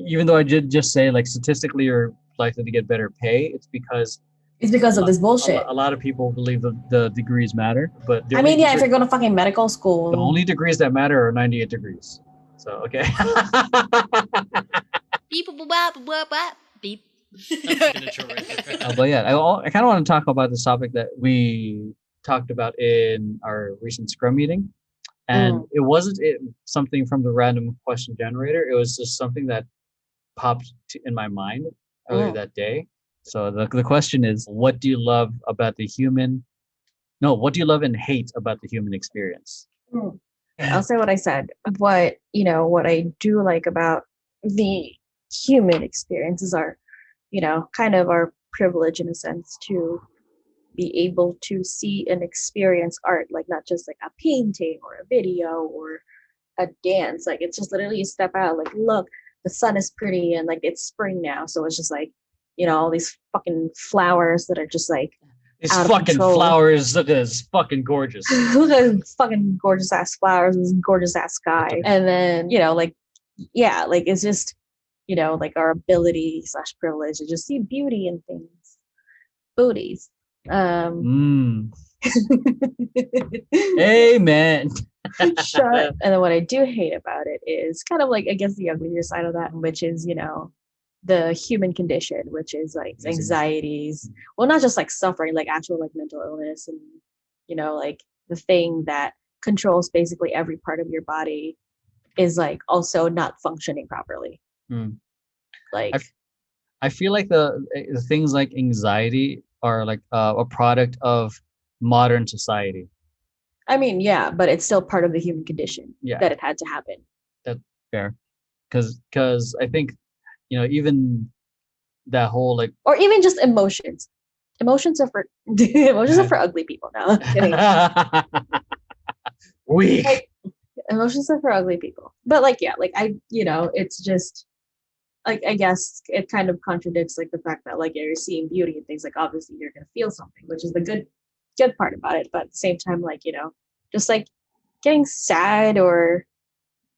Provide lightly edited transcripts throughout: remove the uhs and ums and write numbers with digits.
even though I did just say like statistically you're likely to get better pay, It's because of this bullshit. a lot of people believe that the degrees matter, but I mean, yeah, if you're going to fucking medical the school, only degrees that matter are 98 degrees. So okay. Beep, boop, bop, bop, bop, beep. But yeah, I kind of want to talk about this topic that we talked about in our recent Scrum meeting, and it wasn't something from the random question generator. It was just something that popped in my mind earlier that day. So the question is, what do you love about the human? No, what do you love and hate about the human experience? I'll say what I said. What I do like about the human experiences are, kind of our privilege in a sense to be able to see and experience art, like not just like a painting or a video or a dance. Like it's just literally you step out, like, look, the sun is pretty and like it's spring now. So it's just like, all these fucking flowers that are just like these fucking flowers. Look at this, fucking gorgeous. Look at these fucking gorgeous ass flowers, this gorgeous ass sky. And then, like it's just, like our ability / privilege to just see beauty in things. Booties. Amen. Shut. And then what I do hate about it is kind of like, I guess, the uglier side of that, which is, the human condition, which is like anxieties. Well, not just like suffering, like actual like mental illness and, like the thing that controls basically every part of your body is like also not functioning properly. Like, I feel like the things like anxiety are like a product of modern society. I mean, yeah, but it's still part of the human condition that it had to happen. That's fair. Because I think, even that whole like, or even just emotions. Emotions are for ugly people. No, I'm kidding. Weak. Like, emotions are for ugly people. But like, yeah, like it's just like, I guess it kind of contradicts like the fact that like you're seeing beauty and things, like obviously you're gonna feel something, which is the good part about it. But at the same time, like, just like getting sad or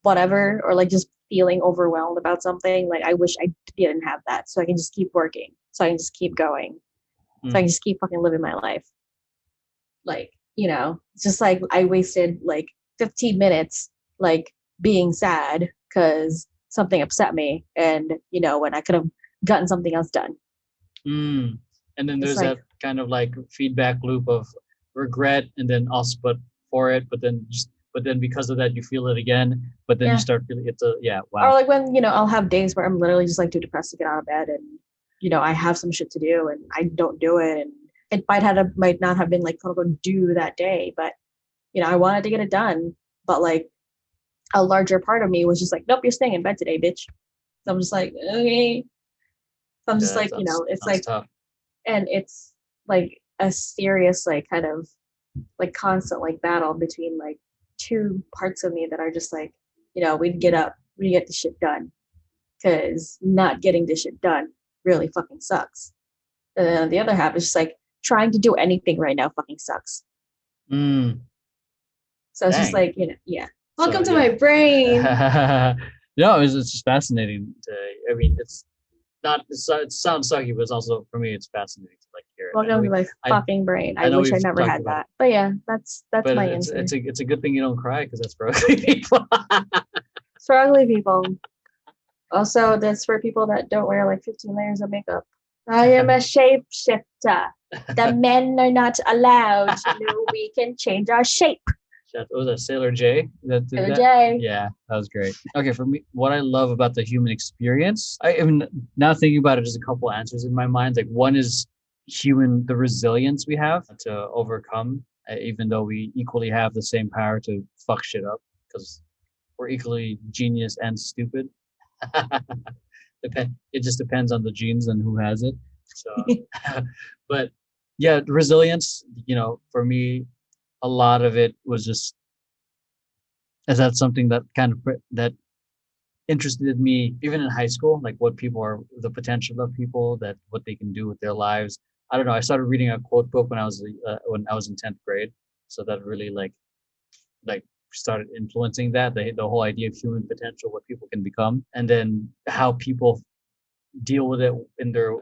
whatever, or like just feeling overwhelmed about something, like I wish I didn't have that, so I can just keep working, so I can just keep going, so I can just keep fucking living my life. Like, it's just like I wasted like 15 minutes like being sad because something upset me, and when I could have gotten something else done. And then there's like, that kind of like feedback loop of regret and then also but then because of that you feel it again, but then you start feeling wow. Or like when I'll have days where I'm literally just like too depressed to get out of bed, and I have some shit to do and I don't do it, and it might not have been like quote unquote due that day, but I wanted to get it done, but like a larger part of me was just like, nope, you're staying in bed today, bitch. So I'm just like, okay. So I'm just like, it's like tough. And it's like a serious like kind of like constant like battle between like two parts of me that are just like, we'd get up, we get the shit done, because not getting this shit done really fucking sucks. And then the other half is just like, trying to do anything right now fucking sucks. So it's just like, welcome to my brain. No, it's just fascinating I mean, it sounds sucky, but it's also, for me, it's fascinating to like hear it. Welcome to my fucking brain. I wish I never had that. But yeah, that's my answer. It's a good thing you don't cry, because that's for ugly people. It's for ugly people. Also, that's for people that don't wear like 15 layers of makeup. I am a shapeshifter. The men are not allowed. We can change our shape. What was that, Sailor J? Sailor J. Yeah, that was great. Okay, for me, what I love about the human experience, I mean, now thinking about it, there's a couple answers in my mind. Like, one is the resilience we have to overcome, even though we equally have the same power to fuck shit up, because we're equally genius and stupid. It just depends on the genes and who has it. So, but yeah, resilience, for me, a lot of it was just, is that something that kind of that interested me even in high school, like what people are, the potential of people, that what they can do with their lives. I don't know. I started reading a quote book when I was in 10th grade, so that really like started influencing that, the whole idea of human potential, what people can become, and then how people deal with it in their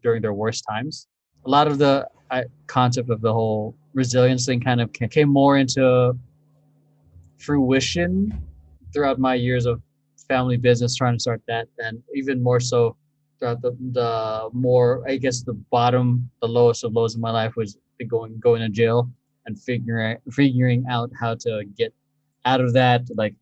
during their worst times. A lot of the concept of the whole resilience thing kind of came more into fruition throughout my years of family business, trying to start that, and even more so throughout the more, I guess, the lowest of lows in my life was going to jail and figuring out how to get out of that, like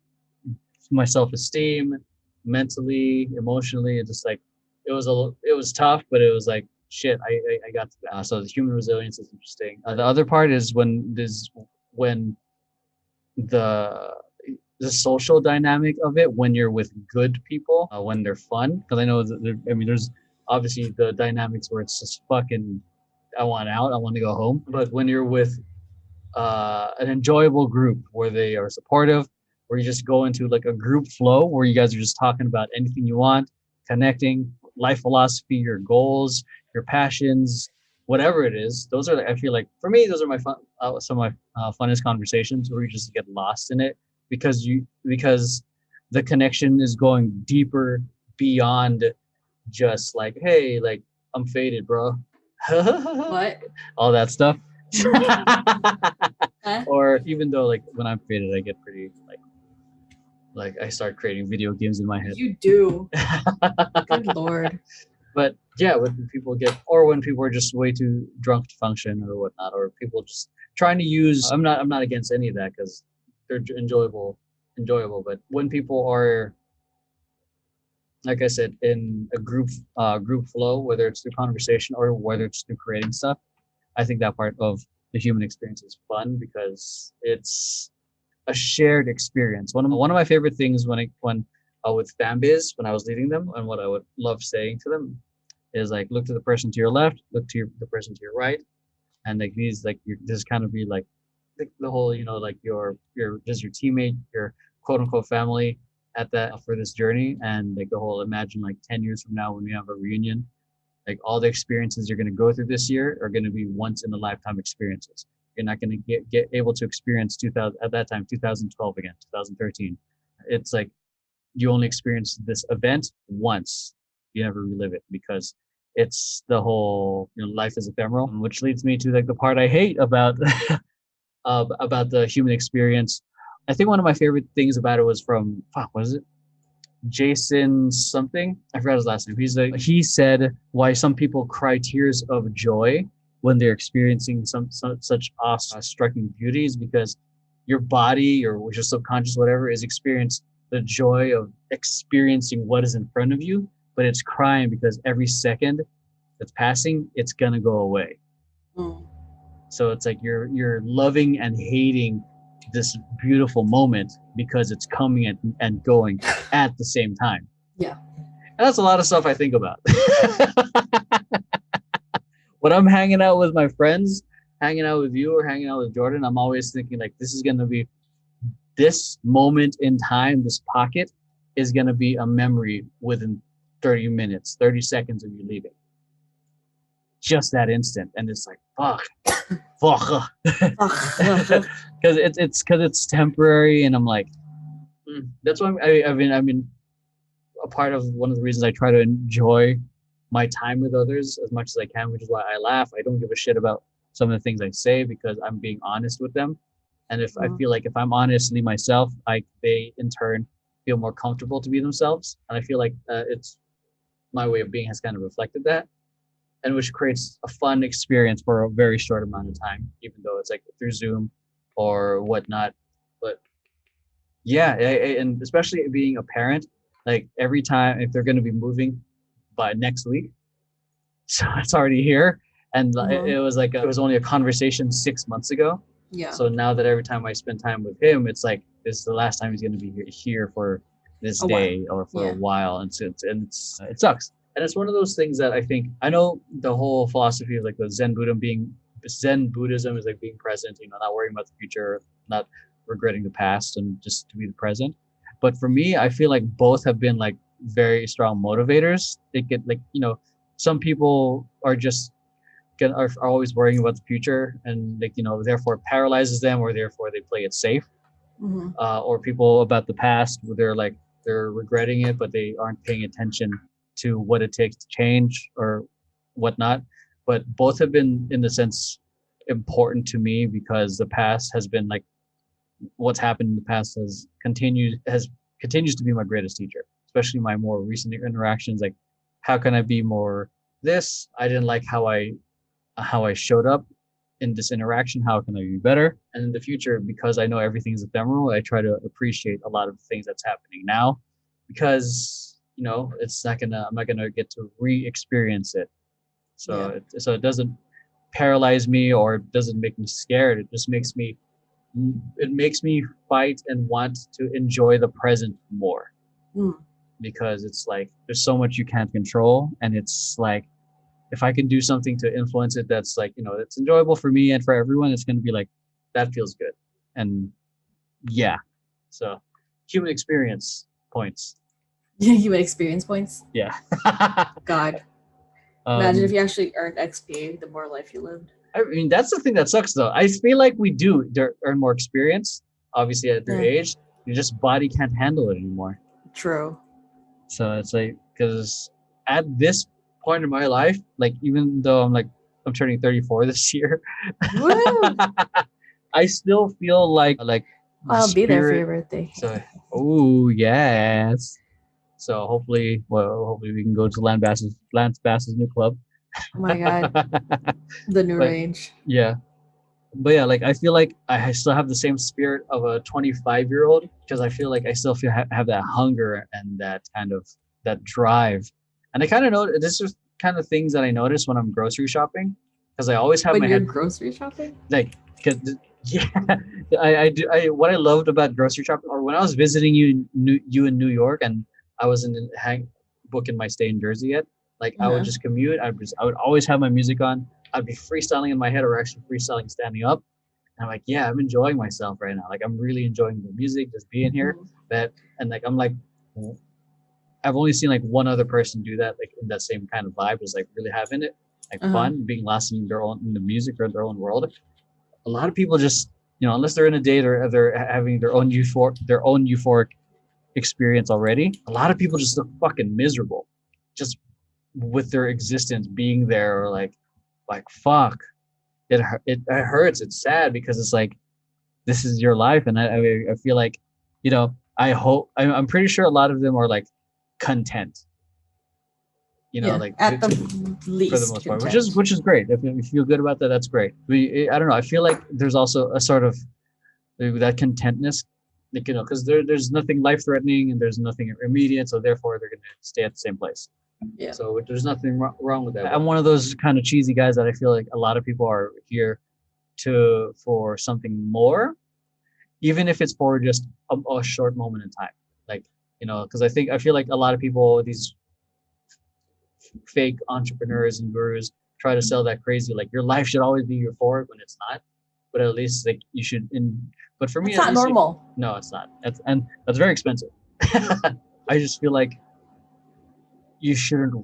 my self-esteem, mentally, emotionally. It just like it was tough, but it was like shit. I got to that. So the human resilience is interesting. The other part is when the the social dynamic of it, when you're with good people, when they're fun, because I know there's obviously the dynamics where it's just fucking, I want out, I want to go home. But when you're with an enjoyable group where they are supportive, where you just go into like a group flow where you guys are just talking about anything you want, connecting, life philosophy, your goals, your passions, whatever it is. Those are, I feel like, for me, those are my fun, some of my funnest conversations where you just get lost in it because the connection is going deeper beyond just like, hey, like I'm faded, bro. What? All that stuff. Huh? Or even though like when I'm faded, I get pretty like I start creating video games in my head. You do. Good Lord. But yeah, when people are just way too drunk to function or whatnot, or people just trying to use, I'm not against any of that because they're enjoyable. But when people are, like I said, in a group flow, whether it's through conversation or whether it's through creating stuff, I think that part of the human experience is fun because it's a shared experience. One of my favorite things when with FamBiz, when I was leading them, and what I would love saying to them is like, look to the person to your left, look to the person to your right, and like these, like this kind of be like the whole, like your just your teammate, your quote unquote family at that for this journey, and like the whole, imagine like 10 years from now when we have a reunion, like all the experiences you're going to go through this year are going to be once in a lifetime experiences. You're not going to get able to experience 2012 again, 2013. It's like you only experience this event once. You never relive it because it's the whole, life is ephemeral, which leads me to like the part I hate about about the human experience. I think one of my favorite things about it was from, what is it? Jason something. I forgot his last name. He said why some people cry tears of joy when they're experiencing such striking beauties, because your body or your subconscious, whatever, is experiencing the joy of experiencing what is in front of you, but it's crying because every second that's passing, it's gonna go away. Mm. So it's like you're loving and hating this beautiful moment because it's coming and going at the same time. Yeah. And that's a lot of stuff I think about. When I'm hanging out with my friends, hanging out with you or hanging out with Jordan, I'm always thinking like, this is going to be, this moment in time, this pocket is going to be a memory within 30 minutes, 30 seconds of you leaving. Just that instant. And it's like, fuck. Because it's temporary. And I'm like, that's why I mean, a part of one of the reasons I try to enjoy my time with others as much as I can, which is why I laugh. I don't give a shit about some of the things I say because I'm being honest with them. And if I feel like if I'm honestly myself, they in turn feel more comfortable to be themselves. And I feel like it's my way of being has kind of reflected that, and which creates a fun experience for a very short amount of time, even though it's like through Zoom or whatnot. But yeah, and especially being a parent, like every time, if they're going to be moving by next week, so it's already here. And it was like, it was only a conversation 6 months ago. Yeah. So now that every time I spend time with him, it's like, this is the last time he's going to be here for this day or for a while. And it sucks. And it's one of those things that I know the whole philosophy of like the Zen Buddhism is like being present, not worrying about the future, not regretting the past, and just to be the present. But for me, I feel like both have been like very strong motivators. They get like, some people are just are always worrying about the future, and like, therefore it paralyzes them, or therefore they play it safe. or people about the past where they're regretting it, but they aren't paying attention to what it takes to change or whatnot. But both have been, in the sense, important to me because the past has been like what's happened in the past continues to be my greatest teacher, especially my more recent interactions. Like, how can I be more this? I didn't like how I showed up in this interaction. How can I be better? And in the future, because I know everything's ephemeral, I try to appreciate a lot of the things that's happening now, because I'm not gonna get to re-experience it. So it doesn't paralyze me or it doesn't make me scared. It makes me fight and want to enjoy the present more, because it's like there's so much you can't control, and it's like if I can do something to influence it that's like it's enjoyable for me and for everyone, it's going to be like that feels good. And so human experience points. Human experience points. Yeah. God, imagine if you actually earned XP the more life you lived. I mean, that's the thing that sucks, though. I feel like we do earn more experience, obviously, at their age. Your just body can't handle it anymore. True. So it's like, because at this point in my life, like, even though I'm turning 34 this year, I still feel like I'll be there for your birthday. So, oh yes. So hopefully we can go to Lance Bass's new club. Oh my God. The new range. Yeah. But yeah, like I feel like I still have the same spirit of a 25-year-old, because I feel like I still have that hunger and that kind of that drive. And I kind of know this is kind of things that I notice when I'm grocery shopping, because I always have when my you're head grocery shopping. Like, cause I do. What I loved about grocery shopping, or when I was visiting you in New York, and I wasn't booking my stay in Jersey yet. Like I would just commute. I would always have my music on. I'd be freestyling in my head, or actually freestyling standing up. And I'm like, yeah, I'm enjoying myself right now. Like I'm really enjoying the music, just being here. I've only seen like one other person do that, like in that same kind of vibe, is like really having it, like fun, being lost in the music or their own world. A lot of people just, unless they're in a date or they're having their own euphoric experience already, a lot of people just look fucking miserable, just with their existence being there, or like fuck, it hurts. It's sad, because it's like this is your life, and I feel like, I'm pretty sure a lot of them are like content, like at the least for the most part, which is great. If you feel good about that, that's great. I don't know. I feel like there's also a sort of that contentness, like, because there's nothing life threatening and there's nothing immediate, so therefore they're going to stay at the same place. Yeah. So there's nothing wrong with that. I'm one of those kind of cheesy guys that I feel like a lot of people are here for something more, even if it's for just a short moment in time. Like, because I feel like a lot of people, these fake entrepreneurs and gurus, try to sell that crazy, like your life should always be euphoric, when it's not. But at least like you should. But for me, it's not normal. No, it's not. That's very expensive. I just feel like you shouldn't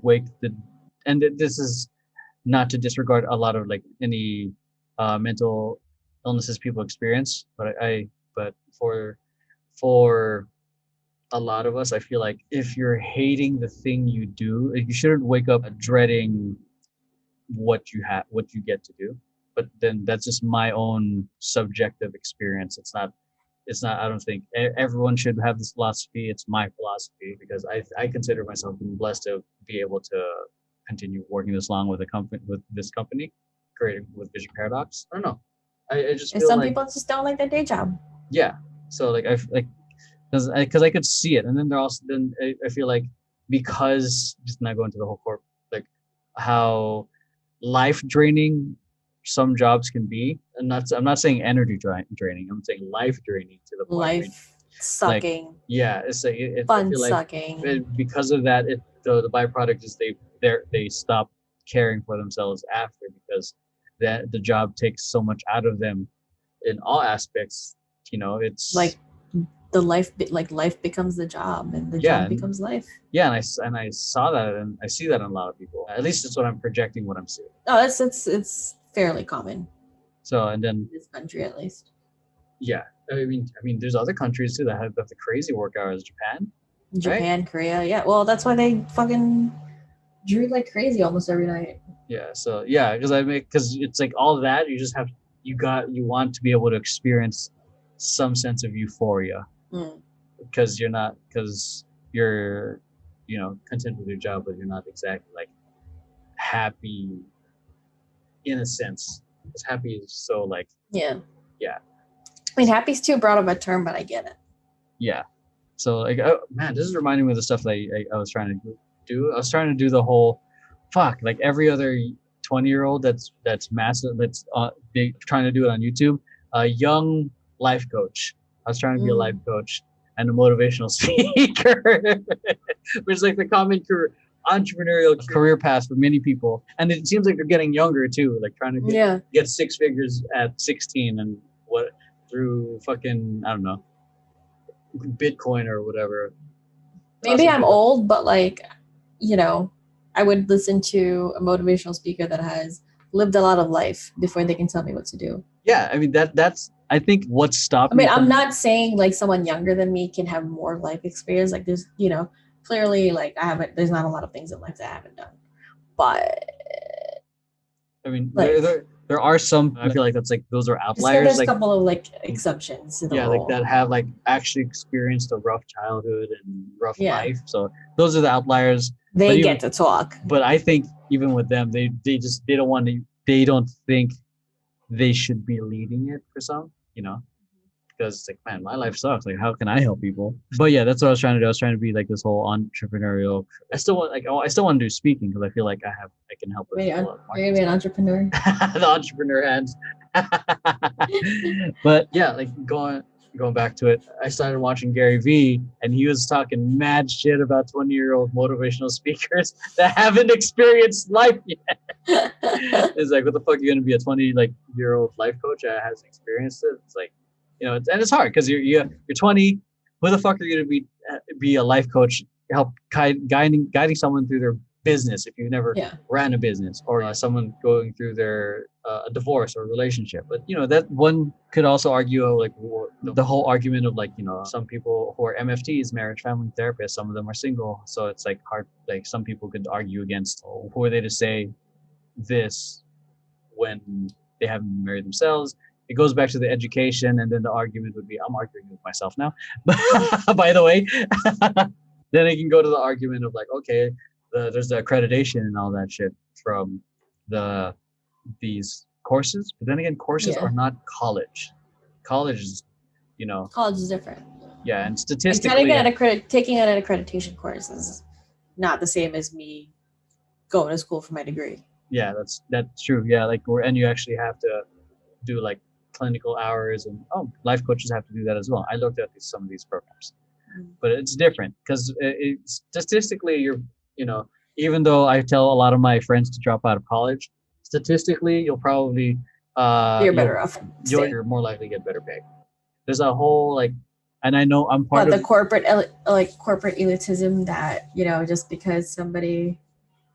and this is not to disregard a lot of like any mental illnesses people experience, but for a lot of us, I feel like if you're hating the thing you do, you shouldn't wake up dreading what you get to do. But then that's just my own subjective experience. It's not, I don't think everyone should have this philosophy. It's my philosophy, because I consider myself being blessed to be able to continue working this long with this company, creating with Vision Paradox. I don't know. I just feel some people just don't like their day job. Yeah. So like because I could see it, and then I feel like, because just not going to the whole corp, like how life draining some jobs can be, and I'm not saying energy draining. I'm saying life draining to the point. Life sucking. Like, yeah, it's like fun sucking. Because of that, the byproduct is they stop caring for themselves after, because that the job takes so much out of them in all aspects. It's like the life becomes the job, and the job becomes life. Yeah, and I saw that, and I see that in a lot of people. At least it's what I'm projecting, what I'm seeing. Oh, it's fairly common. So, and then in this country, at least. Yeah, I mean, there's other countries too that have the crazy work hours. Japan, Korea. Yeah. Well, that's why they fucking drink like crazy almost every night. Yeah. So yeah, because it's like all that you just have you want to be able to experience some sense of euphoria Mm. because you're content with your job, but you're not exactly like happy in a sense. Because happy is so like Yeah. Yeah. I mean, happy's too broad of a term, but I get it. yeah. So like, oh, man, this is reminding me of the stuff that I was trying to do. I was trying to do the whole, like every other 20-year-old that's massive, that's big, trying to do it on YouTube. A young life coach. I was trying to be a life coach and a motivational speaker, which is like the common entrepreneurial career path for many people. And it seems like they're getting younger too, like trying to get six figures at 16 and through fucking, I don't know, Bitcoin or whatever. Maybe I'm old, but like, I would listen to a motivational speaker that has lived a lot of life before they can tell me what to do. Yeah, I mean that's I think what's stopping. I mean, I'm not saying like someone younger than me can have more life experience. Like there's, clearly like there's not a lot of things in life that I haven't done. But I mean, like, there are some. I feel like that's like those are outliers. There's like, a couple of like exceptions to the rule. Like that have like actually experienced a rough childhood and rough life. So those are the outliers. They get to talk. But I think even with them, they don't want to. They don't think they should be leading it for some. Because it's like, man, my life sucks. Like, how can I help people? But yeah, that's what I was trying to do. I was trying to be like this whole entrepreneurial. I still want to do speaking because I feel like I can help. Maybe you're gonna be an entrepreneur. The entrepreneur hands. But yeah, like going back to it, I started watching Gary Vee, and he was talking mad shit about 20-year-old motivational speakers that haven't experienced life yet. It's like, what the fuck are you gonna be a 20-year-old life coach that hasn't experienced it? It's like, and it's hard because you're 20. Who the fuck are you going to be a life coach, help guiding someone through their business if you've never ran a business, or someone going through their a divorce or relationship? But that one could also argue like the whole argument of like some people who are MFTs, marriage family therapists, some of them are single, so it's like hard. Like some people could argue against who are they to say this when they haven't married themselves. It goes back to the education, and then the argument would be, I'm arguing with myself now, by the way. Then it can go to the argument of like, okay, there's the accreditation and all that shit from these courses. But then again, courses are not college. College is, College is different. Yeah, and statistically, taking an accreditation course is not the same as me going to school for my degree. Yeah, that's true. Yeah, and you actually have to do like clinical hours, and life coaches have to do that as well. I looked at some of these programs, but it's different because statistically, you're even though I tell a lot of my friends to drop out of college, statistically you'll probably you're better off. You're more likely to get better pay. There's a whole and I know I'm part of the corporate elitism that just because somebody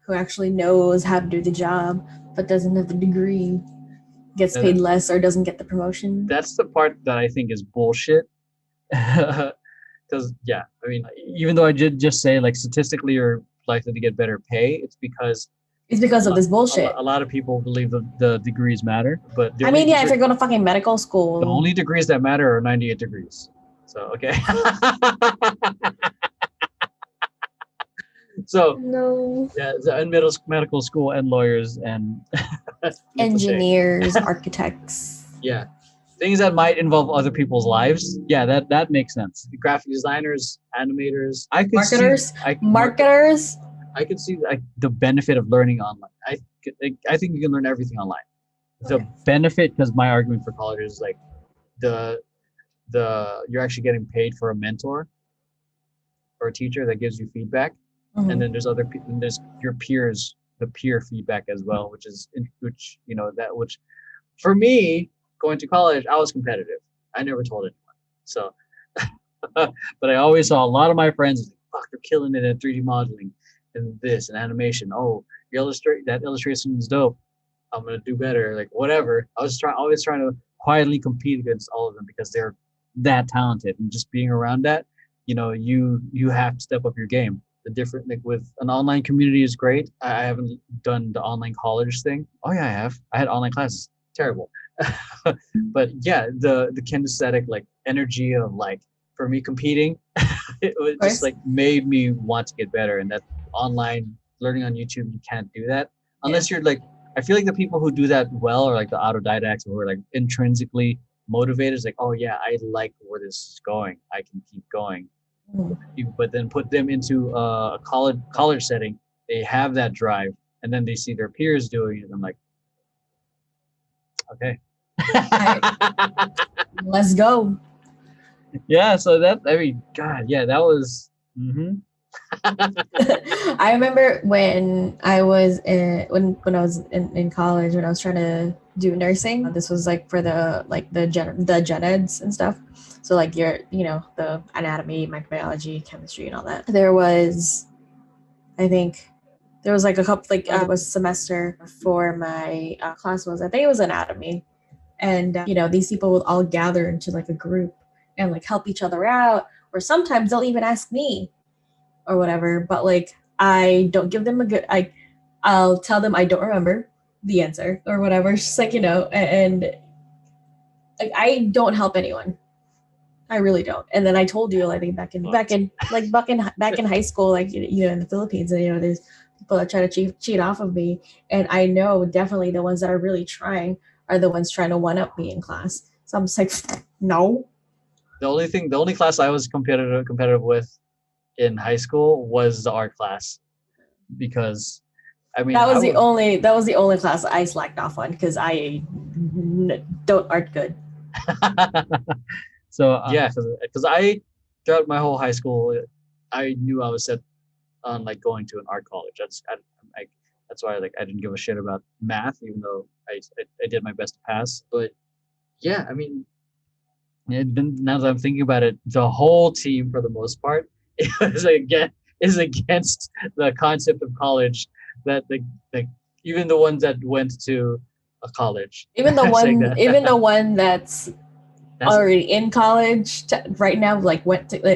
who actually knows how to do the job but doesn't have the degree gets paid less or doesn't get the promotion. That's the part that I think is bullshit. Because I mean, even though I did just say like statistically you're likely to get better pay, it's because of this bullshit. A lot of people believe the degrees matter, but I mean, if you're going to fucking medical school, the only degrees that matter are 98 degrees. So okay. So no. Yeah, in medical school and lawyers and engineers, architects. Yeah, things that might involve other people's lives. Yeah, that makes sense. Graphic designers, animators. Marketers. I could see the benefit of learning online. I think you can learn everything online. The benefit, because my argument for college is like you're actually getting paid for a mentor or a teacher that gives you feedback. Mm-hmm. And then there's other people, and there's your peers, the peer feedback as well, which for me, going to college, I was competitive. I never told anyone. So, but I always saw a lot of my friends like, fuck, they're killing it in 3D modeling and this and animation. Oh, that illustration is dope. I'm going to do better. Like whatever. I was always trying to quietly compete against all of them because they're that talented, and just being around that, you have to step up your game. The different, like, with an online community is great. I haven't done the online college thing. Oh yeah, I have. I had online classes. Terrible. But yeah, the kinesthetic, like, energy of, like, for me competing, it was just like made me want to get better. And that online learning on YouTube, you can't do that unless you're like, I feel like the people who do that well are like the autodidacts who are like intrinsically motivated. It's like, oh yeah, I like where this is going, I can keep going. But then put them into a college setting, they have that drive, and then they see their peers doing it, and I'm like, okay. Let's go. Yeah, so that, I mean, God, yeah, that was. I remember when I was when I was in college, when I was trying to do nursing. This was like for the gen eds and stuff. So like the anatomy, microbiology, chemistry, and all that. There was, I think, there was like a couple, like it was a semester for my class was, I think it was anatomy, and these people would all gather into like a group and like help each other out, or sometimes they'll even ask me or whatever. But like I don't give them I'll tell them I don't remember the answer or whatever. It's just like and like I don't help anyone. I really don't. And then I told you, I think back in high school, like in the Philippines, and there's people that try to cheat off of me, and I know definitely the ones that are really trying are the ones trying to one up me in class. So I'm just like, no. The only class I was competitive with in high school was the art class, because I mean that was the only class I slacked off on because I don't art good. So yeah, because I, throughout my whole high school, I knew I was set on like going to an art college. That's why like I didn't give a shit about math, even though I did my best to pass. But yeah, I mean, now that I'm thinking about it, the whole team for the most part is against the concept of college. That like even the ones that went to a college, even the one that's already in college right now, like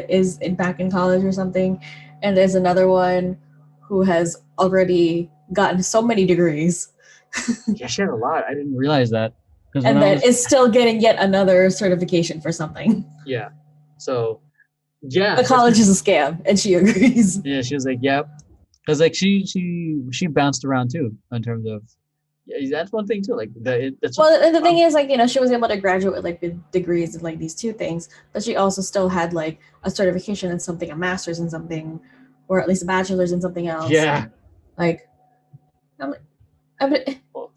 is back in college or something, and there's another one who has already gotten so many degrees. Yeah, she had a lot. I didn't realize that. And then is still getting yet another certification for something. Yeah. So yeah, the college is a scam, and she agrees. Yeah, she was like, yep, because like she bounced around too in terms of. Yeah, that's one thing too. Like the thing is, like she was able to graduate with degrees in like these two things, but she also still had like a certification in something, a master's in something, or at least a bachelor's in something else. Yeah. Like,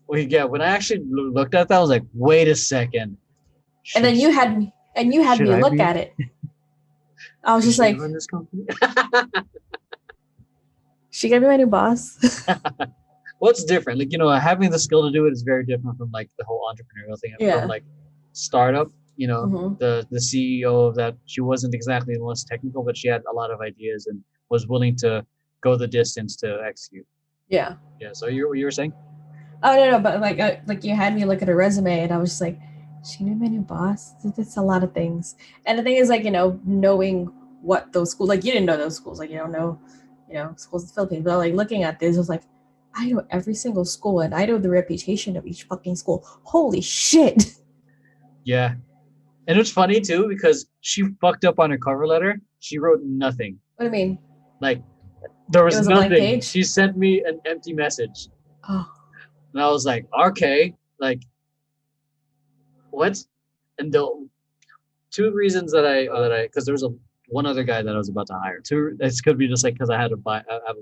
when I actually looked at that, I was like, wait a second. And then you had me look at it. I was just like, run this company? She gonna be my new boss. What's different? Like, having the skill to do it is very different from like the whole entrepreneurial thing. Yeah. From like startup, the CEO of that, she wasn't exactly the most technical, but she had a lot of ideas and was willing to go the distance to execute. Yeah. Yeah. So you were saying? Oh no, but like you had me look at her resume, and I was just like, she knew my new boss. That's a lot of things. And the thing is, like, knowing what those schools, like, you didn't know those schools, like, you don't know, schools in the Philippines, but like looking at this, I was like, I know every single school, and I know the reputation of each fucking school. Holy shit. Yeah. And it's funny too, because she fucked up on her cover letter. She wrote nothing. What do you mean? Like, there was nothing. A blank page? She sent me an empty message. Oh. And I was like, okay, like, what? And the two reasons because there was one other guy that I was about to hire. This could be just like because I have a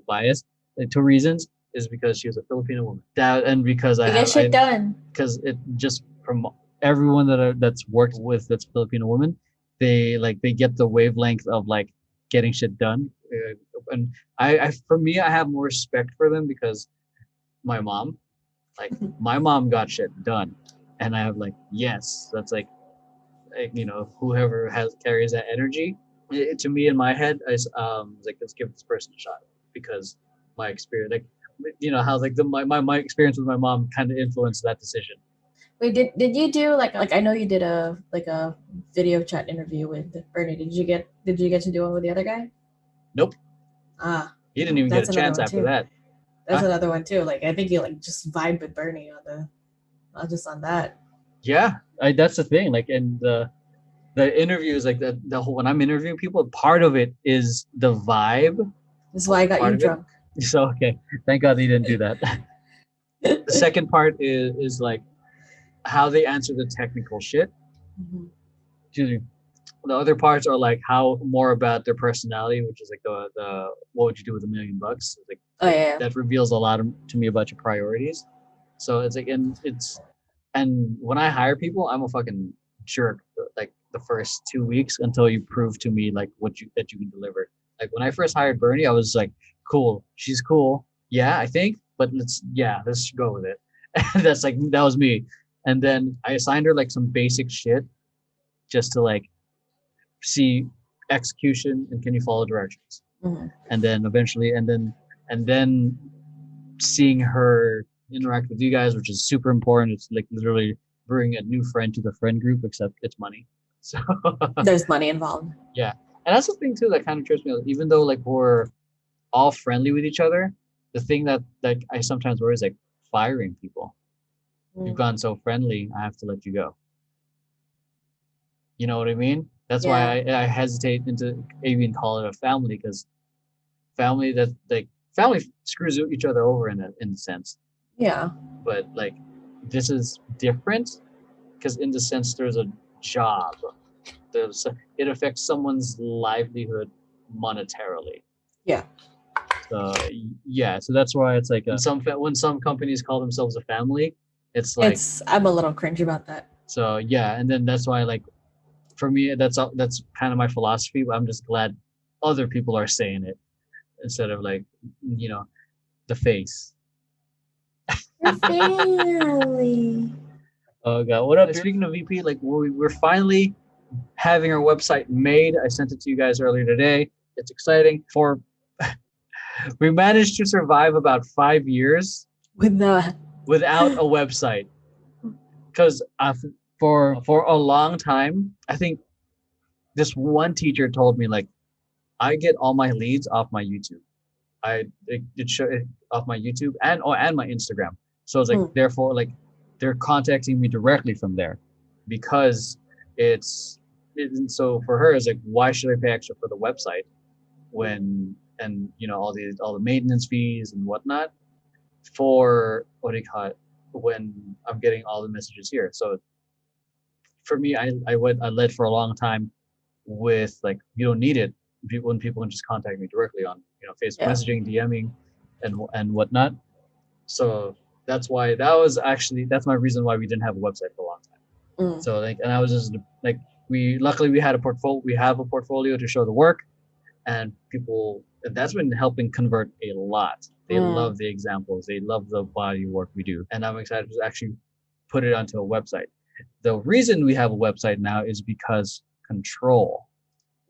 bias. Like, two reasons is because she was a Filipino woman. And because because it just from everyone that's worked with that's Filipino woman, they get the wavelength of like getting shit done. And for me, I have more respect for them because my mom got shit done, and I have like, yes, that's like whoever carries that energy. To me, in my head, like, let's give this person a shot, because my experience, like, how like my experience with my mom kind of influenced that decision. Wait, did you do like I know you did a video chat interview with Bernie. Did you get to do one with the other guy? Nope. Ah, He didn't even get that's a another chance one after too. that. That's Huh? another one too. Like I think you like just vibe with Bernie on the not just on that. Yeah, that's the thing. Like, and the interviews, like the whole when I'm interviewing people, part of it is the vibe. This is why I got Part you of it. drunk. So okay, thank God they didn't do that. The second part is like how they answer the technical shit. Mhm. Excuse me. The other parts are like how more about their personality, which is like the what would you do with $1 million? Like Oh yeah. that reveals a lot to me about your priorities. So it's like and when I hire people, I'm a fucking jerk. Like the first 2 weeks until you prove to me like that you can deliver. Like when I first hired Bernie, I was like, cool, she's cool. Yeah, I think, but let's go with it. That was me. And then I assigned her like some basic shit just to like see execution and can you follow directions. Mhm. And then eventually and then seeing her interact with you guys, which is super important. It's like literally bring a new friend to the friend group, except it's money. So There's money involved. yeah, and that's the thing too that kind of trips me out. Even though like we're all friendly with each other, the thing that like I sometimes worry is like firing people. You've gone so friendly, I have to let you go. You know what I mean? That's why I hesitate into even call it a family, because family that like family screws each other over in a sense. Yeah. But like this is different because in the sense there's a job. It affects someone's livelihood monetarily. Yeah. So yeah, so that's why it's like when some companies call themselves a family, it's like I'm a little cringe about that. So yeah, and then that's why like for me that's kind of my philosophy. But I'm just glad other people are saying it instead of like the face. Your family. Oh god, what up? Speaking of VP, like we're finally having our website made. I sent it to you guys earlier today. It's exciting. We managed to survive about 5 years without a website, because for a long time, I think this one teacher told me like I get all my leads off my YouTube. It show it off my YouTube and my Instagram. So it's like therefore like they're contacting me directly from there, because so for her it's like, why should I pay extra for the website when all the maintenance fees and whatnot for when I'm getting all the messages here. So for me, I led for a long time with like, you don't need it when people can just contact me directly on Facebook messaging, DMing, and whatnot. So that's my reason why we didn't have a website for a long time. So like, and I was just like, luckily we have a portfolio to show the work, and that's been helping convert a lot. They love the examples, they love the body of work we do, and I'm excited to actually put it onto a website. The reason we have a website now is because control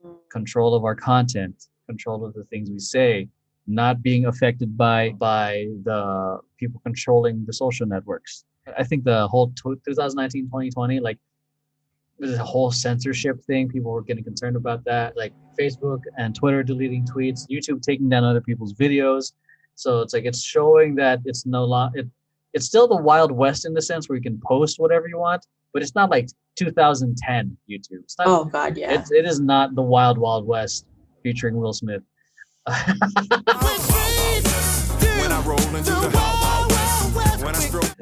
of our content, control of the things we say, not being affected by the people controlling the social networks. I think the whole 2019, 2020, like there's a whole censorship thing. People were getting concerned about that, like Facebook and Twitter deleting tweets, YouTube taking down other people's videos. So it's like, it's showing that it's no longer, it's still the Wild West in the sense where you can post whatever you want, but it's not like 2010 YouTube. It's not, oh God, yeah. It is not the Wild Wild West featuring Will Smith.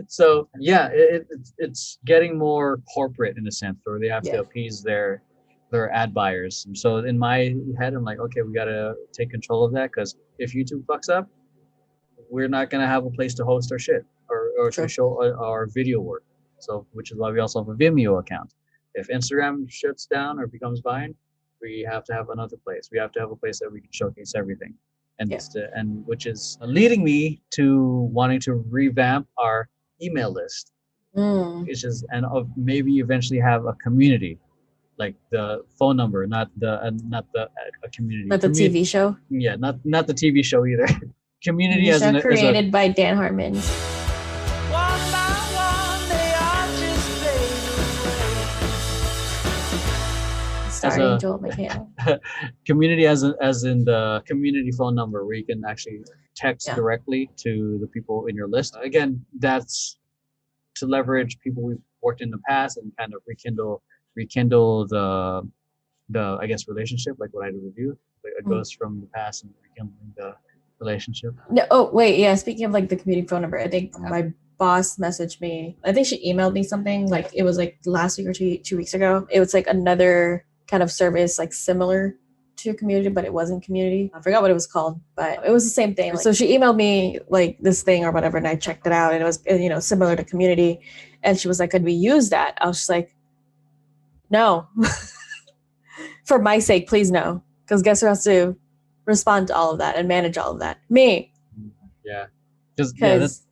So yeah, it's getting more corporate in a sense, where they have to appease their ad buyers. And so in my head, I'm like, okay, we gotta take control of that, because if YouTube fucks up, we're not gonna have a place to host our shit or to show our video work. So which is why we also have a Vimeo account. If Instagram shuts down or becomes fine, we have to have another place. We have to have a place that we can showcase everything. And which is leading me to wanting to revamp our email list, which is maybe eventually have a community, like the phone number, not a community, not the TV show. Yeah, not the TV show either. Community created by Dan Harmon. One by one, they are just Sorry, a Angel, my cat. community, as in the community phone number where you can actually text Yeah. directly to the people in your list. Again, that's to leverage people we've worked in the past and kind of rekindle the I guess relationship, like what I did with you. Like it goes from the past and rekindling the relationship. No, oh wait, yeah. Speaking of like the community phone number, I think my boss messaged me. I think she emailed me something like it was like last week or two weeks ago. It was like another kind of service like similar to community, but it wasn't community. I forgot what it was called, but it was the same thing. Like, so she emailed me like this thing or whatever, and I checked it out, and it was similar to community. And she was like, "Could we use that?" I was just like, "No, for my sake, please no." Because guess who has to respond to all of that and manage all of that? Me. Yeah, because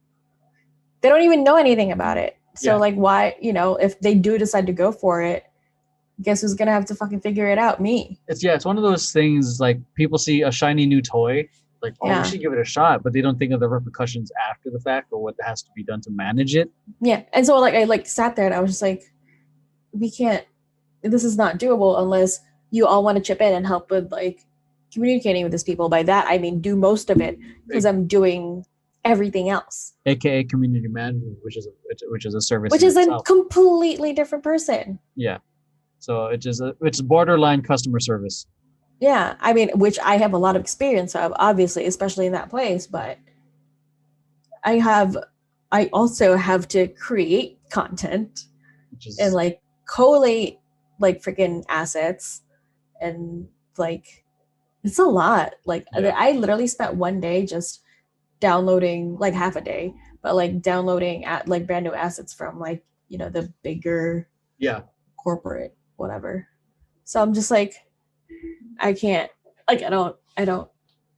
they don't even know anything about it. So Yeah. like, why, if they do decide to go for it, guess who's gonna have to fucking figure it out? Me. It's one of those things like people see a shiny new toy, like, oh, Yeah. we should give it a shot, but they don't think of the repercussions after the fact or what has to be done to manage it. Yeah. And so like I like sat there and I was just like, we can't, this is not doable unless you all want to chip in and help with like communicating with these people. By that I mean do most of it, because I'm doing everything else. AKA community management, which is a service. Which in is a itself. completely different person. Yeah. So it's borderline customer service. Yeah, I mean, which I have a lot of experience of, obviously, especially in that place. But I also have to create content and like collate like freaking assets, and like it's a lot. Like I literally spent one day just downloading, like half a day, but like downloading at like brand new assets from like the bigger corporate whatever. So I'm just like, I can't, like I don't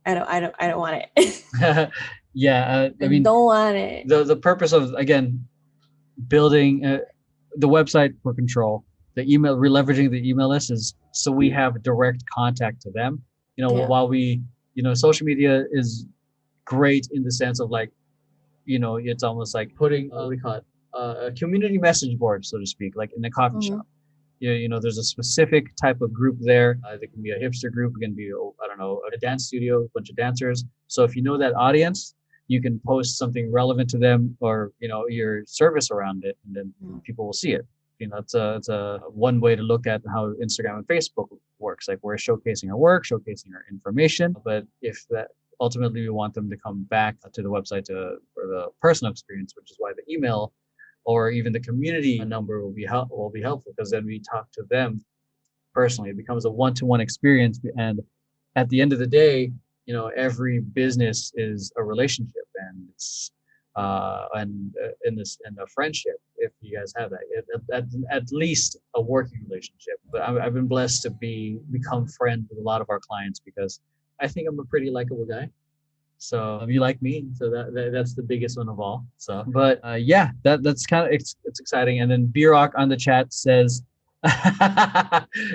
want it. Yeah, I mean, don't want it. The purpose of, again, building the website for control, the email, leveraging the email list is so we have direct contact to them. While we, social media is great in the sense of like, it's almost like putting we call it a community message board, so to speak, like in a coffee shop. There's a specific type of group there. There can be a hipster group, it can be a dance studio, a bunch of dancers. So if you know that audience, you can post something relevant to them or your service around it, and then people will see it. It's a one way to look at how Instagram and Facebook works. Like we're showcasing our work, showcasing our information, but if that ultimately we want them to come back to the website for the personal experience, which is why the email or even the community number will be helpful, because then we talk to them personally. It becomes a one-to-one experience, and at the end of the day, every business is a relationship, and it's and a friendship, if you guys have that, at least a working relationship. But I've been blessed to become friends with a lot of our clients because I think I'm a pretty likable guy. So you like me, so that's the biggest one of all. So, but yeah, that's kind of it's exciting. And then B-Rock on the chat says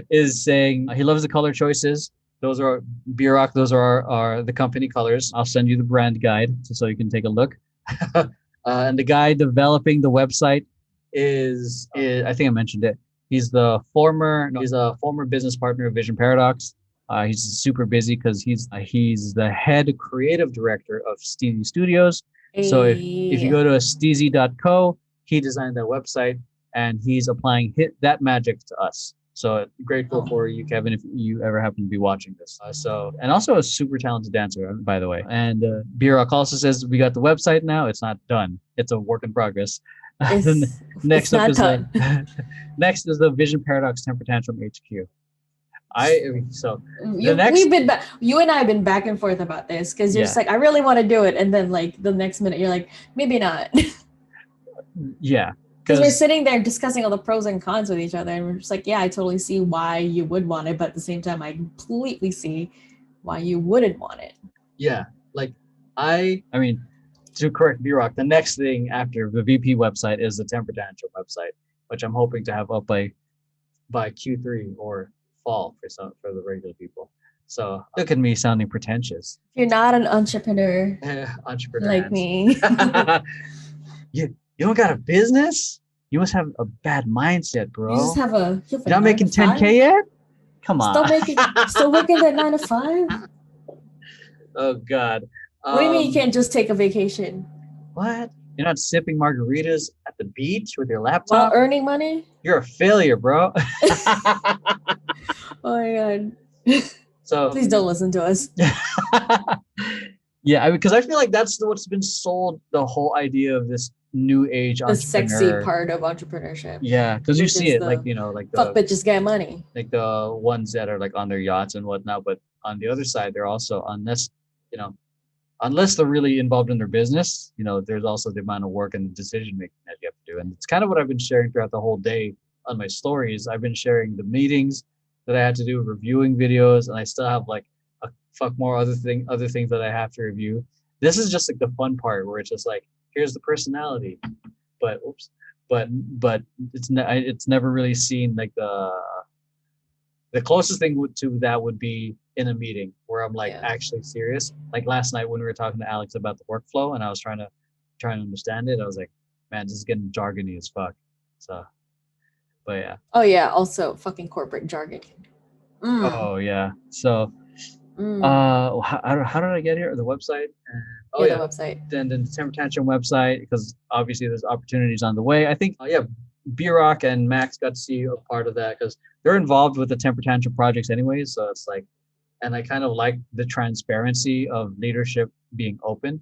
is saying he loves the color choices. Those are B-Rock. Those are the company colors. I'll send you the brand guide so you can take a look. And the guy developing the website is I think I mentioned it. He's a former business partner of Vision Paradox. He's super busy because he's the head creative director of Steezy Studios. So if you go to steezy.co, he designed that website and he's applying that magic to us. So grateful for you, Kevin, if you ever happen to be watching this. And also a super talented dancer, by the way. And B-Rock also says we got the website now. It's not done. It's a work in progress. Next is the Vision Paradox Temper Tantrum HQ. You and I have been back and forth about this because you're just like, I really want to do it, and then like the next minute you're like, maybe not. Yeah, because we're sitting there discussing all the pros and cons with each other, and we're just like, yeah, I totally see why you would want it, but at the same time, I completely see why you wouldn't want it. Yeah, like I mean, to correct B-Rock, the next thing after the VP website is the Temper Tantrum website, which I'm hoping to have up by Q3 or fall for the regular people. So look at me sounding pretentious. You're not an entrepreneur like me. You don't got a business? You must have a bad mindset, bro. You just have you're not making 10K yet? Come Still on. still working that 9 to 5? Oh God. What do you mean you can't just take a vacation What? You're not sipping margaritas at the beach with your while laptop? earning money? You're a failure, bro. Oh my god. So Please don't listen to us. yeah, because I feel like that's what's been sold, the whole idea of this new age The sexy entrepreneur. part of entrepreneurship. Yeah, because you which see is it the like, you know, like Fuck the bitches get money. like the ones that are like on their yachts and whatnot, but on the other side, they're also, you know, unless they're really involved in their business, you know, there's also the amount of work and decision making that you have to do. And it's kind of what I've been sharing throughout the whole day on my stories. I've been sharing the meetings that I had to do, reviewing videos, and I still have like a fuck more other things that I have to review. This is just like the fun part where it's just like, here's the personality, but oops, but it's never really seen like the closest thing to that would be in a meeting where I'm like actually serious. Like last night when we were talking to Alex about the workflow and I was trying to understand it, I was like, man, this is getting jargony as fuck. So, but yeah. Oh yeah, also fucking corporate jargon. Oh yeah. So, how did I get here? The website. Oh The yeah. website. Then the Temper Tantrum website, because obviously there's opportunities on the way. I think B-Rock and Max got to see a part of that because they're involved with the Temper Tantrum projects anyways. So it's like, and I kind of like the transparency of leadership being open,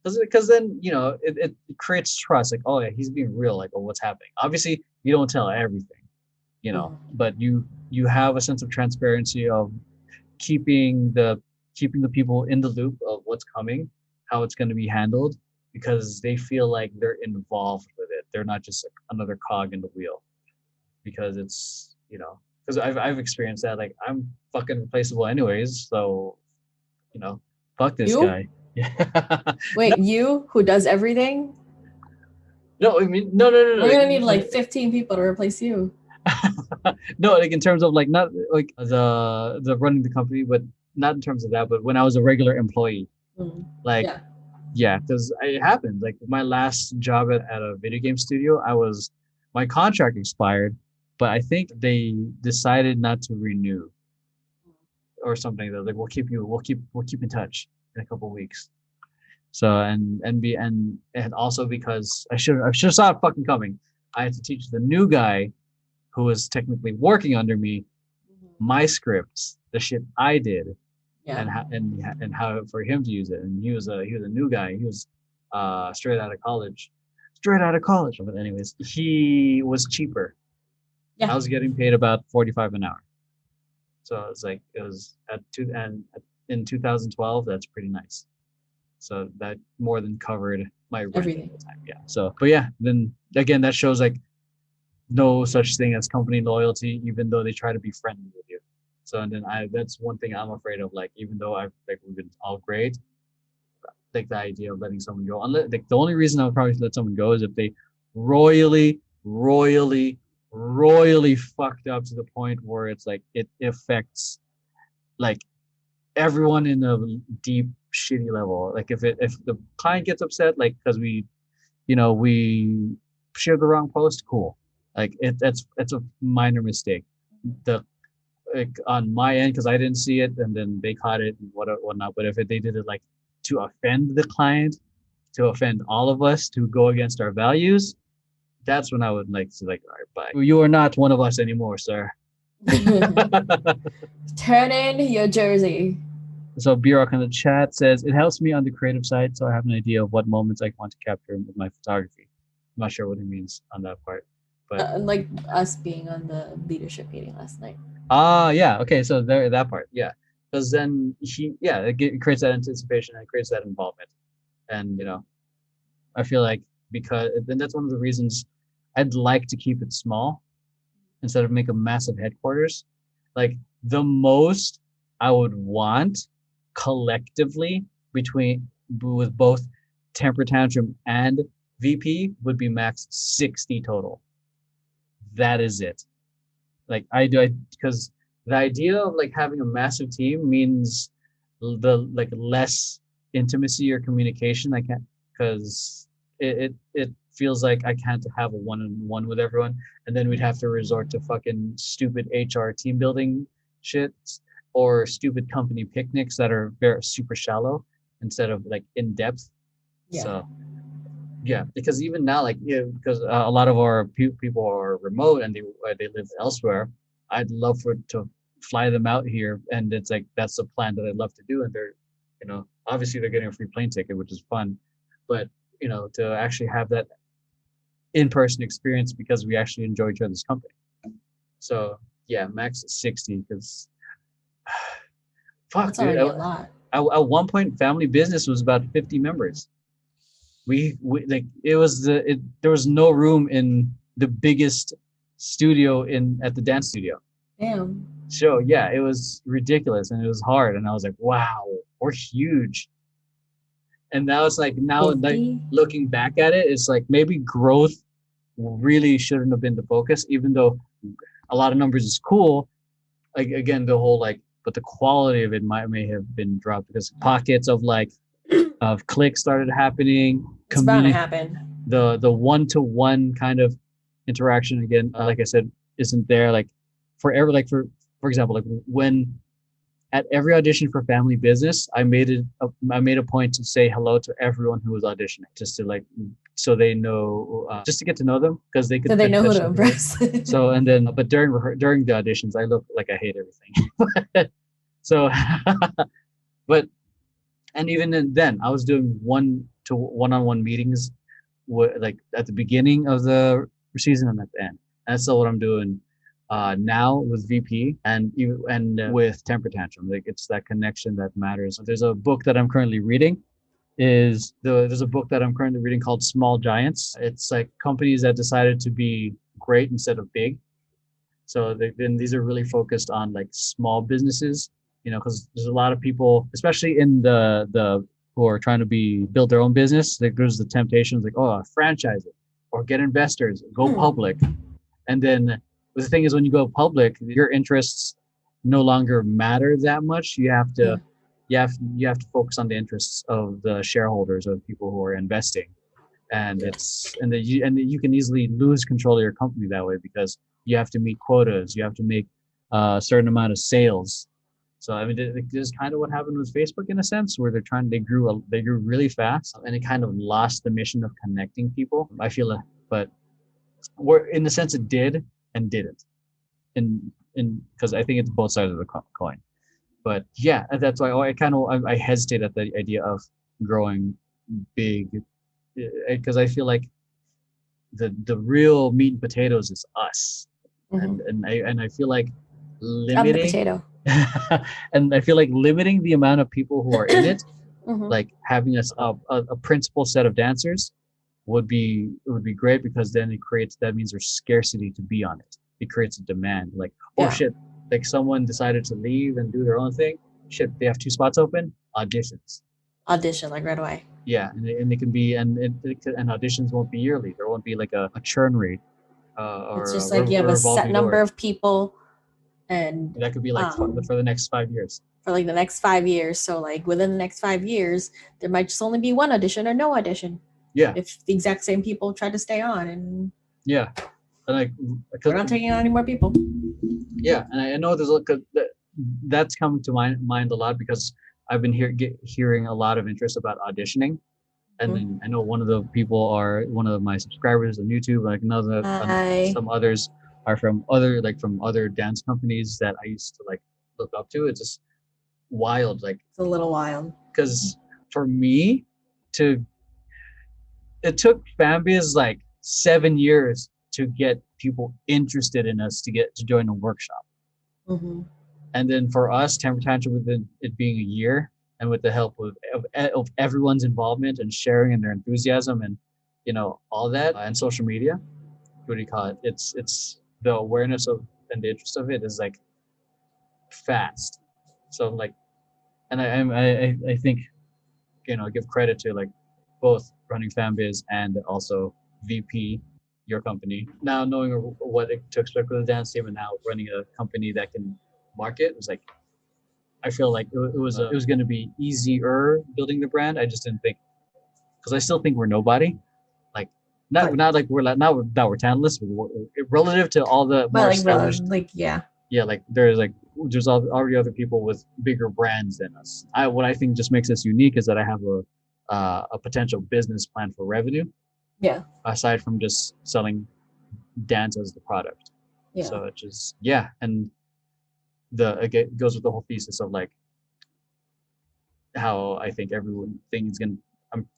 because then, you know, it creates trust. Like, oh yeah, he's being real. Like, oh, what's happening? Obviously, you don't tell everything, you know, but you have a sense of transparency of keeping the people in the loop of what's coming, how it's going to be handled, because they feel like they're involved with it. They're not just like another cog in the wheel, because it's, you know, because I've experienced that. Like, I'm fucking replaceable anyways, so, you know, fuck this guy. Yeah. Wait, you who does everything? No, I mean, no. We're gonna need like 15 people to replace you. No, like in terms of like not like the running the company, but not in terms of that, but when I was a regular employee, like yeah, because it happened. Like my last job at a video game studio, my contract expired, but I think they decided not to renew or something. They're like, we'll keep in touch in a couple of weeks. So and also because I should have saw it fucking coming. I had to teach the new guy who was technically working under me my scripts, the shit I did, and how for him to use it. And he was a new guy. He was straight out of college. But anyways, he was cheaper. I was getting paid about $45 an hour. So it was in 2012. That's pretty nice. So that more than covered my rent at the time. Yeah. So, but yeah, then again, that shows like no such thing as company loyalty, even though they try to be friendly with you. So, and then that's one thing I'm afraid of. Like, even though we've been all great, like the idea of letting someone go. Unless, like, the only reason I would probably let someone go is if they royally fucked up to the point where it's like it affects like everyone in a deep shitty level. Like if the client gets upset, like because we shared the wrong post, cool. Like that's a minor mistake. Like on my end, because I didn't see it, and then they caught it and whatnot. But if they did it like to offend the client, to offend all of us, to go against our values, that's when I would like to all right, bye. You are not one of us anymore, sir. Turn in your jersey. So B-Rock in the chat says, it helps me on the creative side, so I have an idea of what moments I want to capture with my photography. I'm not sure what he means on that part. But like us being on the leadership meeting last night. Yeah. Okay, so that part, yeah. Because then it creates that anticipation and it creates that involvement. And, I feel like then that's one of the reasons I'd like to keep it small instead of make a massive headquarters. Like the most I would want collectively with both Temper Tantrum and VP would be max 60 total. That is it. Like because the idea of like having a massive team means the like less intimacy or communication. I can't, because it feels like I can't have a one-on-one with everyone, and then we'd have to resort to fucking stupid HR team building shits or stupid company picnics that are very super shallow instead of like in depth. Yeah. So yeah, because even now, like, yeah, because a lot of our people are remote and they live elsewhere. I'd love to fly them out here, and it's like that's the plan that I'd love to do. And they're, obviously they're getting a free plane ticket, which is fun, but to actually have that in-person experience because we actually enjoy each other's company. So yeah, max 60 because fuck, That's dude. already a lot. At one point, family business was about 50 members. We like there was no room in the biggest studio at the dance studio. Damn. So yeah, it was ridiculous and it was hard. And I was like, wow, we're huge. And now it's like like, looking back at it, it's like maybe growth really shouldn't have been the focus, even though a lot of numbers is cool. Like again, the whole like, but the quality of it may have been dropped because pockets of like of clicks started happening. It's bound to happen. The one-to-one kind of interaction again, like I said, isn't there. Like for example, like when at every audition for family business, I made a point to say hello to everyone who was auditioning, just to like, so they know, just to get to know them because they could. So they know who to impress. So and then, but during the auditions, I look like I hate everything. So, but and even then, I was doing one-on-one meetings, like at the beginning of the season and at the end. And that's still what I'm doing now with VP and with Temper Tantrum. Like it's that connection that matters. There's a book that I'm currently reading. There's a book that I'm currently reading called Small Giants. It's like companies that decided to be great instead of big. So then these are really focused on like small businesses, because there's a lot of people, especially in the who are trying to build their own business. Like there's the temptations like, oh, franchise it or get investors, go public. And then the thing is, when you go public, your interests no longer matter that much. You have to focus on the interests of the shareholders or the people who are investing. And you can easily lose control of your company that way because you have to meet quotas, you have to make a certain amount of sales. So I mean, this is kind of what happened with Facebook in a sense, where they grew really fast, and it kind of lost the mission of connecting people. I feel like, but in the sense it did and didn't, because I think it's both sides of the coin. But yeah, that's why I hesitate at the idea of growing big, because I feel like the real meat and potatoes is us, and I feel like limiting. I'm the potato. And I feel like limiting the amount of people who are in it, like having a principal set of dancers would be great, because then that means there's scarcity to be on it. It creates a demand. Like, oh shit, like someone decided to leave and do their own thing. Shit, they have 2 spots open. Audition like right away. Yeah, and it can be, and auditions won't be yearly. There won't be like a churn rate. It's just like you have a set number of people. And that could be like for the next 5 years. For like the next 5 years. So like within the next 5 years, there might just only be one audition or no audition. Yeah. If the exact same people try to stay on, and yeah, and like we're not taking on any more people. Yeah, and I know that's coming to my mind a lot because I've been hearing a lot of interest about auditioning, and then I know one of the people are one of my subscribers on YouTube, like some others are from other dance companies that I used to like look up to. It's just wild. Like it's a little wild. Because for me it took FanBiz like 7 years to get people interested in us to join a workshop. And then for us, Temper Tantrum, within it being a year, and with the help of everyone's involvement and sharing and their enthusiasm and all that, and social media, what do you call it? It's the awareness of and the interest of it is like fast. So like, and I think give credit to like both running FanBiz and also VP, your company. Now knowing what it took to expect with the dance team, and now running a company that can market, was like, I feel like it was going to be easier building the brand. I just didn't think, because I still think we're nobody. Like not like we're talentless, relative to all the more established. Like yeah. yeah, like there's already other people with bigger brands than us. What I think just makes us unique is that I have a potential business plan for revenue Yeah. aside from just selling dance as the product. Yeah. So it just and it goes with the whole thesis of like how I think everyone thinks I'm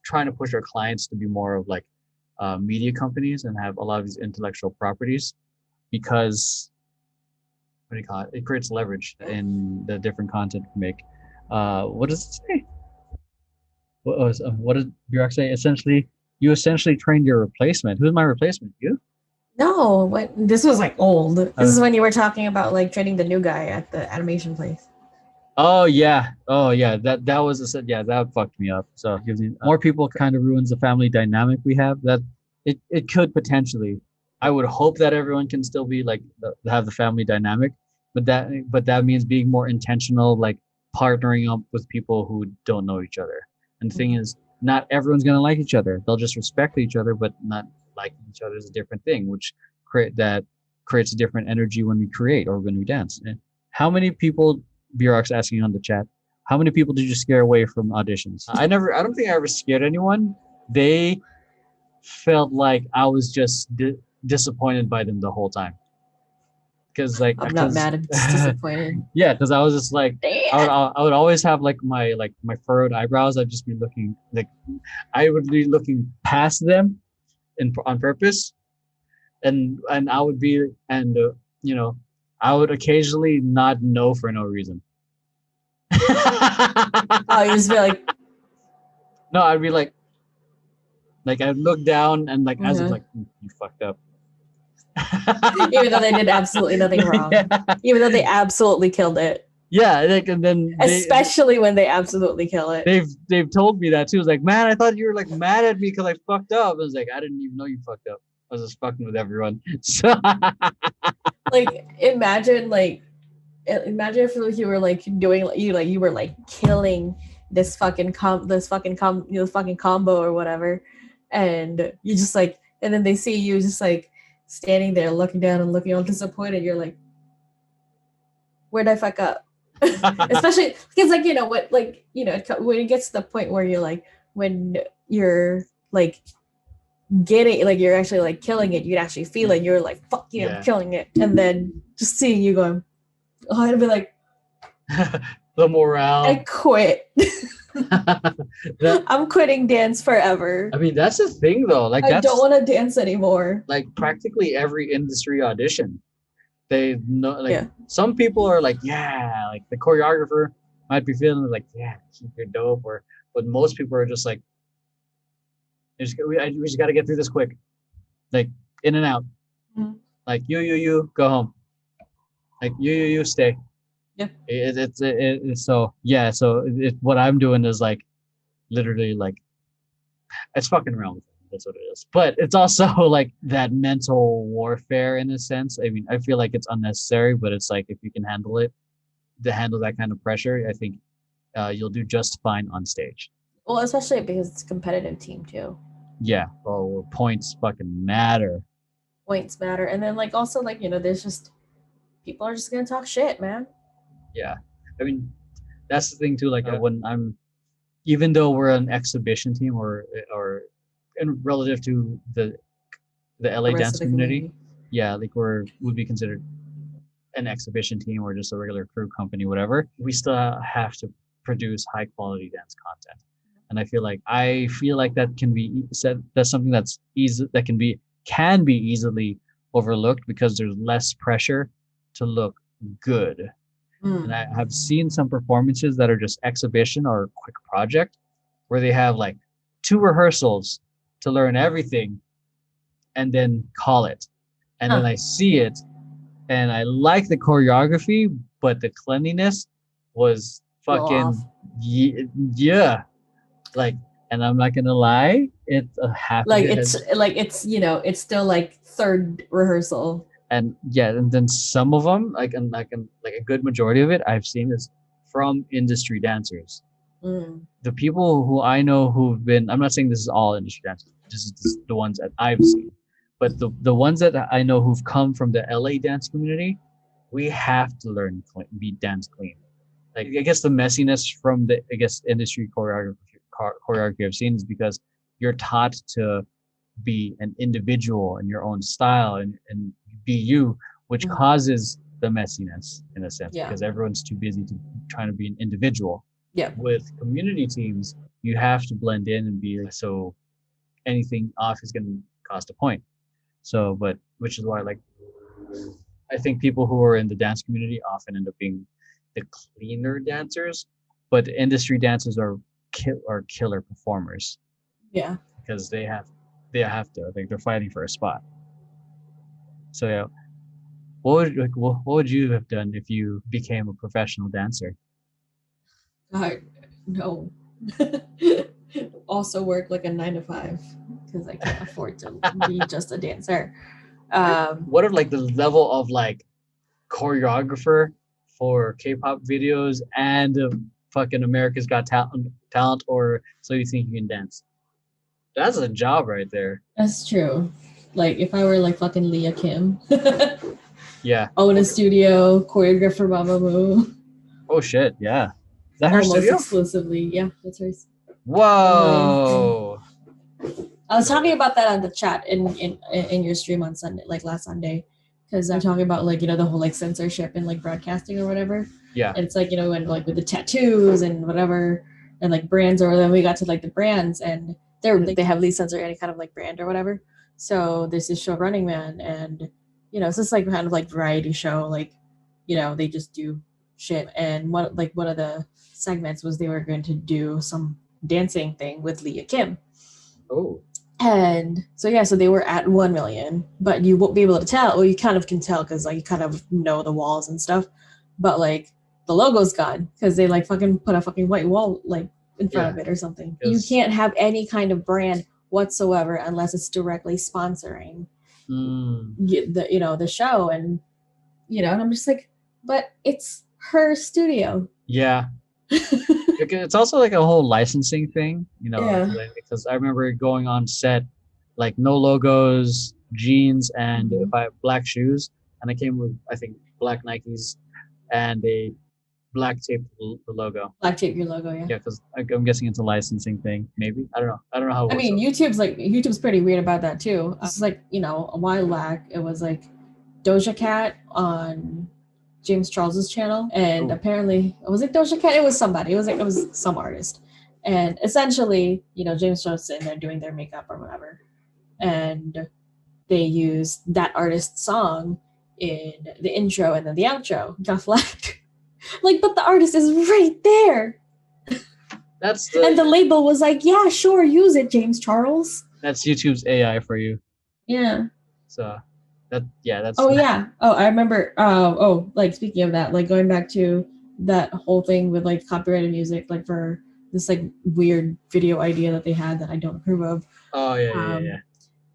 trying to push our clients to be more of like media companies and have a lot of these intellectual properties because what do you call it? It creates leverage in the different content we make. What does it say? What did Bjork say? You essentially trained your replacement. Who's my replacement? You? No, this was like old. This is when you were talking about like training the new guy at the animation place. Oh yeah. That was that fucked me up. So it gives me more people kind of ruins the family dynamic we have. That it could potentially. I would hope that everyone can still be like have the family dynamic, but that means being more intentional, like partnering up with people who don't know each other. And the thing is, not everyone's gonna like each other. They'll just respect each other, but not liking each other is a different thing, which creates a different energy when we create or when we dance. And how many people? Bjork's asking on the chat. How many people did you scare away from auditions? I don't think I ever scared anyone. They felt like I was just disappointed by them the whole time. Because like I'm not mad. I'm just disappointed. Yeah, because I was just like I would always have like my furrowed eyebrows. I'd just be looking like I would be looking past them on purpose, and I would be I would occasionally nod no for no reason. Oh, you just be like, no, I'd be like I'd look down and like as if like you fucked up. Even though they did absolutely nothing wrong. Yeah. Even though they absolutely killed it. Yeah, like, and then especially when they absolutely kill it. They've told me that too. It's like, man, I thought you were like mad at me because I fucked up. I was like, I didn't even know you fucked up. I was just fucking with everyone. So like imagine if you were like doing you were like killing this fucking combo or whatever, and you just like, and then they see you just like standing there looking down and looking all disappointed. You're like, where'd I fuck up? Especially because like when it gets to the point where you're like, when you're like getting like you're actually like killing it, you'd actually feel it. You're like, fuck yeah, I'm killing it. And then just seeing you going, oh, I'd be like, the morale. I quit. I'm quitting dance forever. I mean, that's the thing though. Like, I don't want to dance anymore. Like practically every industry audition, they know. Like some people are like, yeah, like the choreographer might be feeling like, yeah, you're dope, but most people are just like, we just got to get through this quick, like in and out. Mm-hmm. Like you go home. Like you stay. Yeah. It's so yeah. So what I'm doing is like, literally like, it's fucking around with it. That's what it is. But it's also like that mental warfare in a sense. I mean, I feel like it's unnecessary, but it's like if you can handle that kind of pressure, I think you'll do just fine on stage. Well, especially because it's a competitive team too. Yeah. Oh, points fucking matter. Points matter. And then like also like, there's just people are just gonna talk shit, man. Yeah. I mean, that's the thing too, like when even though we're an exhibition team or in relative to the LA dance community, yeah, like would be considered an exhibition team or just a regular crew company, whatever, we still have to produce high quality dance content. And I feel like that can be said. That's something that's easy, that can be easily overlooked because there's less pressure to look good. And I have seen some performances that are just exhibition or a quick project where they have like 2 rehearsals to learn everything and then call it. And then I see it and I like the choreography, but the cleanliness was fucking yeah. Like, and I'm not gonna lie, it's a happy. Like it's still like 3rd rehearsal. And yeah, and then some of them, like a good majority of it, I've seen is from industry dancers. The people who I know who've been, I'm not saying this is all industry dancers. This is the ones that I've seen, but the ones that I know who've come from the LA dance community, we have to learn be dance clean. Like I guess the messiness from the industry choreography I've seen is because you're taught to be an individual in your own style and be you, which causes the messiness in a sense because everyone's too busy to trying to be an individual. Yeah. With community teams, you have to blend in and be so anything off is going to cost a point. So, but which is why like I think people who are in the dance community often end up being the cleaner dancers, but the industry dancers are killer performers. Yeah. Because they have to. I think they're fighting for a spot. So yeah, what would you have done if you became a professional dancer? God, no. Also work like a 9 to 5 because I can't afford to be just a dancer. What are like the level of like choreographer for K-pop videos and fucking America's Got Talent or So You Think You Can Dance? That's a job right there. That's true. Like if I were like fucking Leah Kim. Yeah. Own a studio, choreographer for Mamamoo. Oh shit, yeah. Is that her Almost studio? exclusively. Yeah, that's hers. Whoa. I was talking about that on the chat in your stream on Sunday, like last Sunday. Because I'm talking about like, the whole like censorship and like broadcasting or whatever. Yeah. And it's like, and like with the tattoos and whatever and like brands, or then we got to like the brands and they heavily censor any kind of like brand or whatever. So there's this show Running Man and it's just like kind of like variety show, like they just do shit. And one of the segments was they were going to do some dancing thing with Leah Kim. Oh. And so they were at 1 million, but you won't be able to tell. Well, you kind of can tell because like you kind of know the walls and stuff, but like the logo's gone because they like fucking put a fucking white wall like in front of it or something. You can't have any kind of brand whatsoever unless it's directly sponsoring the show. And and I'm just like, but it's her studio. Yeah. It's also like a whole licensing thing, because I remember going on set, like no logos, jeans, and if I have black shoes, and I came with I think black Nikes, and they black taped the logo. Black tape your logo, yeah. Yeah, because I'm guessing it's a licensing thing. Maybe I don't know how. I mean, YouTube's pretty weird about that too. It's like a while back, it was like Doja Cat on James Charles's channel, and apparently was it Doja Cat? It was somebody. It was some artist, and essentially, James Charles sitting there doing their makeup or whatever, and they used that artist's song in the intro and then the outro. Got flagged. Like, but the artist is right there. And the label was like, yeah, sure, use it, James Charles. That's YouTube's AI for you. Yeah. So that's. Oh yeah. Oh, I remember. Like speaking of that, like going back to that whole thing with like copyrighted music, like for this like weird video idea that they had that I don't approve of. Oh yeah.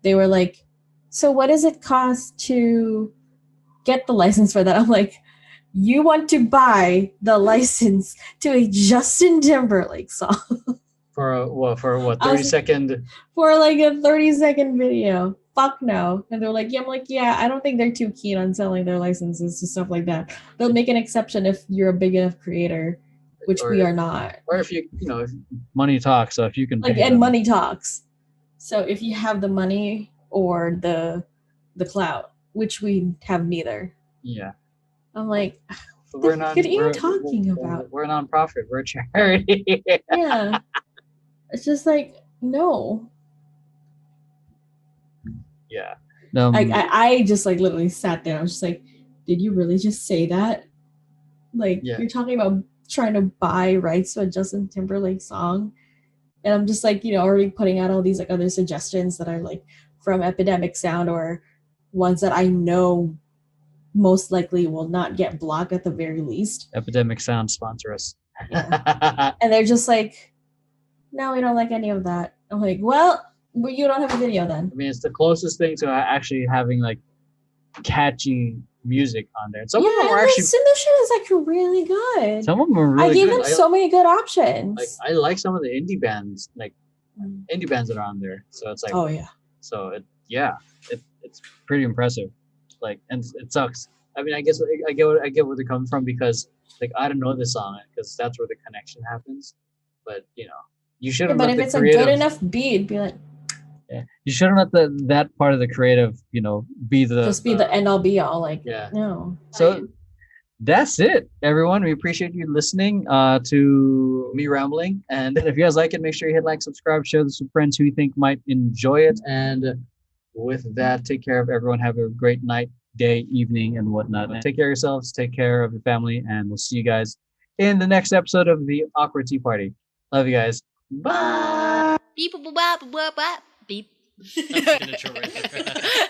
They were like, so what does it cost to get the license for that? I'm like, you want to buy the license to a Justin Timberlake song for what 30-second? For like a 30-second video. Fuck no. And they're like, yeah. I'm like, yeah, I don't think they're too keen on selling their licenses to stuff like that. They'll make an exception if you're a big enough creator, which we are not. Or if if money talks. So if you can like, and money talks. So if you have the money or the clout, which we have neither. Yeah. I'm like, what are you talking about? We're a nonprofit. We're a charity. Yeah. It's just like, no. Yeah. I just like literally sat there. I was just like, did you really just say that? Like, you're talking about trying to buy rights to a Justin Timberlake song. And I'm just like, already putting out all these like other suggestions that are like from Epidemic Sound or ones that I know most likely will not get blocked at the very least. Epidemic Sound sponsor us. Yeah. And they're just like, no, we don't like any of that. I'm like, well, you don't have a video then. I mean, it's the closest thing to actually having like catchy music on there. Some of them are actually. Some of the shit is like really good. Some of them are really good. I gave them so many good options. Like I like some of the indie bands, indie bands that are on there. So it's like, oh yeah. So it's pretty impressive. Like, and it sucks I mean, I guess I get where they're coming from, because like I don't know the song because that's where the connection happens. But you should Yeah, have but let if the it's a creative. good enough beat, be like, You shouldn't let that part of the creative, be the just be the end all be all. Like, yeah. no. So that's it, everyone. We appreciate you listening to me rambling. And if you guys like it, make sure you hit like, subscribe, share this with friends who you think might enjoy it. And with that, take care of everyone. Have a great night, day, evening, and whatnot. And take care of yourselves. Take care of your family. And we'll see you guys in the next episode of the Awkward Tea Party. Love you guys. Bye. Beep. Beep. That's signature right there.